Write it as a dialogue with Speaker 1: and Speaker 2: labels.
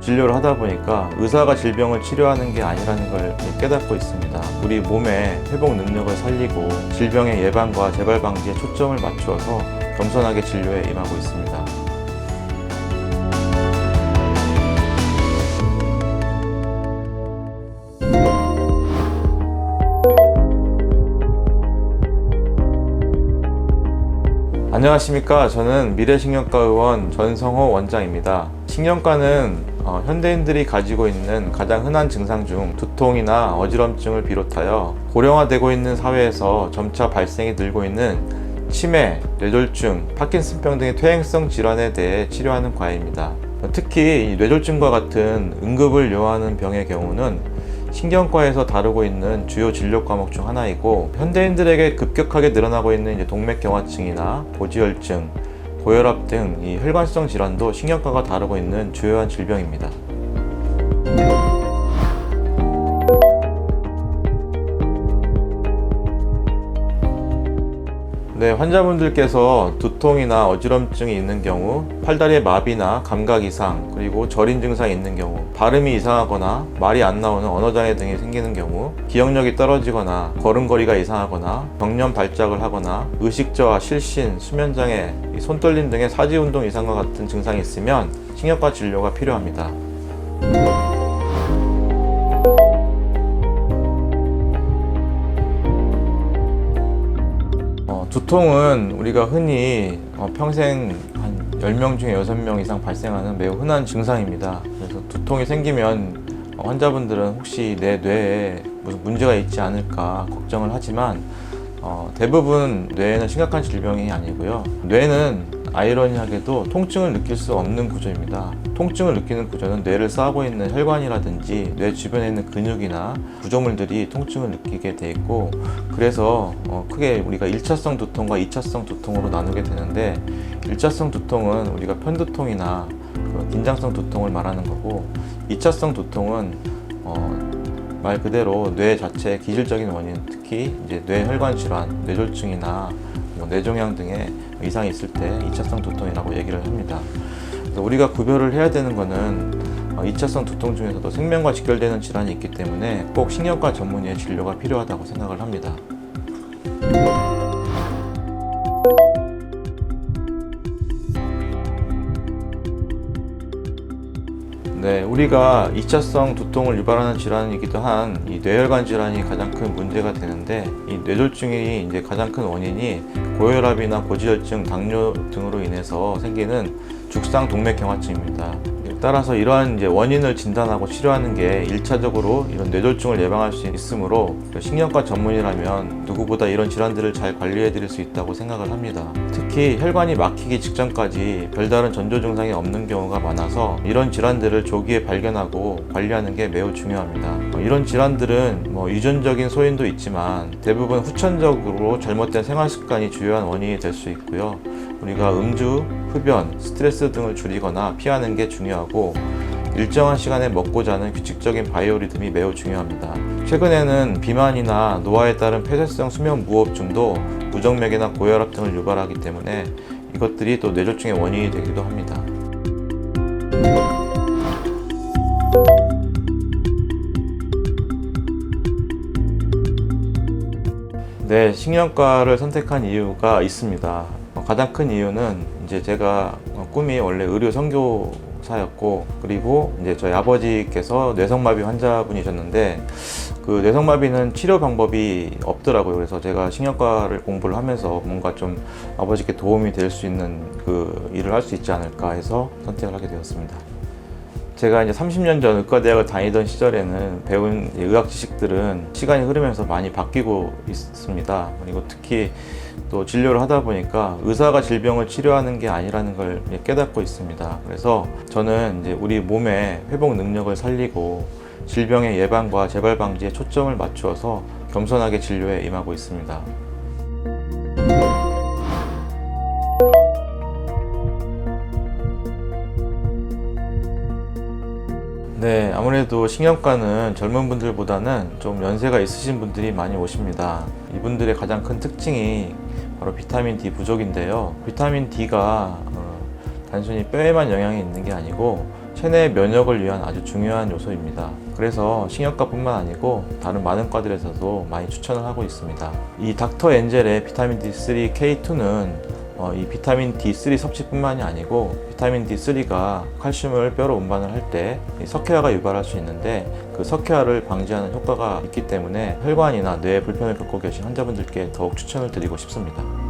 Speaker 1: 진료를 하다 보니까 의사가 질병을 치료하는 게 아니라는 걸 깨닫고 있습니다. 우리 몸의 회복 능력을 살리고 질병의 예방과 재발 방지에 초점을 맞추어서 겸손하게 진료에 임하고 있습니다. 안녕하십니까. 저는 미래신경과 의원 전성호 원장입니다. 신경과는 현대인들이 가지고 있는 가장 흔한 증상 중 두통이나 어지럼증을 비롯하여 고령화되고 있는 사회에서 점차 발생이 늘고 있는 치매, 뇌졸중, 파킨슨병 등의 퇴행성 질환에 대해 치료하는 과입니다. 특히 뇌졸중과 같은 응급을 요하는 병의 경우는 신경과에서 다루고 있는 주요 진료 과목 중 하나이고, 현대인들에게 급격하게 늘어나고 있는 동맥경화증이나 고지혈증, 고혈압 등 이 혈관성 질환도 신경과가 다루고 있는 주요한 질병입니다. 네, 환자분들께서 두통이나 어지럼증이 있는 경우, 팔다리의 마비나 감각 이상, 그리고 저린 증상이 있는 경우, 발음이 이상하거나 말이 안 나오는 언어장애 등이 생기는 경우, 기억력이 떨어지거나 걸음걸이가 이상하거나 경련 발작을 하거나 의식저하, 실신, 수면장애, 손떨림 등의 사지운동 이상과 같은 증상이 있으면 신경과 진료가 필요합니다. 두통은 우리가 흔히 평생 한 10명 중에 6명 이상 발생하는 매우 흔한 증상입니다. 그래서 두통이 생기면 환자분들은 혹시 내 뇌에 무슨 문제가 있지 않을까 걱정을 하지만 대부분 뇌에는 심각한 질병이 아니고요. 뇌는 아이러니하게도 통증을 느낄 수 없는 구조입니다. 통증을 느끼는 구조는 뇌를 싸고 있는 혈관이라든지 뇌 주변에 있는 근육이나 구조물들이 통증을 느끼게 돼 있고, 그래서 크게 우리가 1차성 두통과 2차성 두통으로 나누게 되는데, 1차성 두통은 우리가 편두통이나 긴장성 두통을 말하는 거고, 2차성 두통은 말 그대로 뇌 자체의 기질적인 원인, 특히 이제 뇌혈관 질환, 뇌졸중이나 뇌종양 등의 이상이 있을 때 2차성 두통이라고 얘기를 합니다. 그래서 우리가 구별을 해야 되는 거는 2차성 두통 중에서도 생명과 직결되는 질환이 있기 때문에 꼭 신경과 전문의의 진료가 필요하다고 생각을 합니다. 네, 우리가 2차성 두통을 유발하는 질환이기도 한 이 뇌혈관 질환이 가장 큰 문제가 되는데, 이 뇌졸중이 이제 가장 큰 원인이 고혈압이나 고지혈증, 당뇨 등으로 인해서 생기는 죽상 동맥경화증입니다. 따라서 이러한 이제 원인을 진단하고 치료하는 게 1차적으로 이런 뇌졸중을 예방할 수 있으므로 신경과 전문이라면 누구보다 이런 질환들을 잘 관리해 드릴 수 있다고 생각을 합니다. 특히 혈관이 막히기 직전까지 별다른 전조 증상이 없는 경우가 많아서 이런 질환들을 조기에 발견하고 관리하는 게 매우 중요합니다. 이런 질환들은 유전적인 소인도 있지만 대부분 후천적으로 잘못된 생활 습관이 주요한 원인이 될 수 있고요. 우리가 음주, 흡연, 스트레스 등을 줄이거나 피하는 게 중요하고, 일정한 시간에 먹고 자는 규칙적인 바이오리듬이 매우 중요합니다. 최근에는 비만이나 노화에 따른 폐쇄성 수면 무호흡증도 무정맥이나 고혈압 등을 유발하기 때문에 이것들이 또 뇌졸중의 원인이 되기도 합니다. 네, 신경과를 선택한 이유가 있습니다. 가장 큰 이유는 이제 제가 꿈이 원래 의료 선교사였고, 그리고 이제 저희 아버지께서 뇌성마비 환자분이셨는데, 그 뇌성마비는 치료 방법이 없더라고요. 그래서 제가 신경과를 공부를 하면서 뭔가 좀 아버지께 도움이 될 수 있는 그 일을 할 수 있지 않을까 해서 선택을 하게 되었습니다. 제가 이제 30년 전 의과대학을 다니던 시절에는 배운 의학 지식들은 시간이 흐르면서 많이 바뀌고 있습니다. 그리고 특히 또 진료를 하다 보니까 의사가 질병을 치료하는 게 아니라는 걸 깨닫고 있습니다. 그래서 저는 이제 우리 몸의 회복 능력을 살리고 질병의 예방과 재발 방지에 초점을 맞추어서 겸손하게 진료에 임하고 있습니다. 네, 아무래도 신경과는 젊은 분들보다는 좀 연세가 있으신 분들이 많이 오십니다. 이분들의 가장 큰 특징이 바로 비타민 D 부족인데요. 비타민 D가 단순히 뼈에만 영향이 있는 게 아니고 체내 면역을 위한 아주 중요한 요소입니다. 그래서 식약과뿐만 아니고 다른 많은 과들에서도 많이 추천을 하고 있습니다. 이 닥터 엔젤의 비타민 D3 K2는 이 비타민 D3 섭취뿐만이 아니고 비타민 D3가 칼슘을 뼈로 운반을 할 때 석회화가 유발할 수 있는데 그 석회화를 방지하는 효과가 있기 때문에 혈관이나 뇌에 불편을 겪고 계신 환자분들께 더욱 추천을 드리고 싶습니다.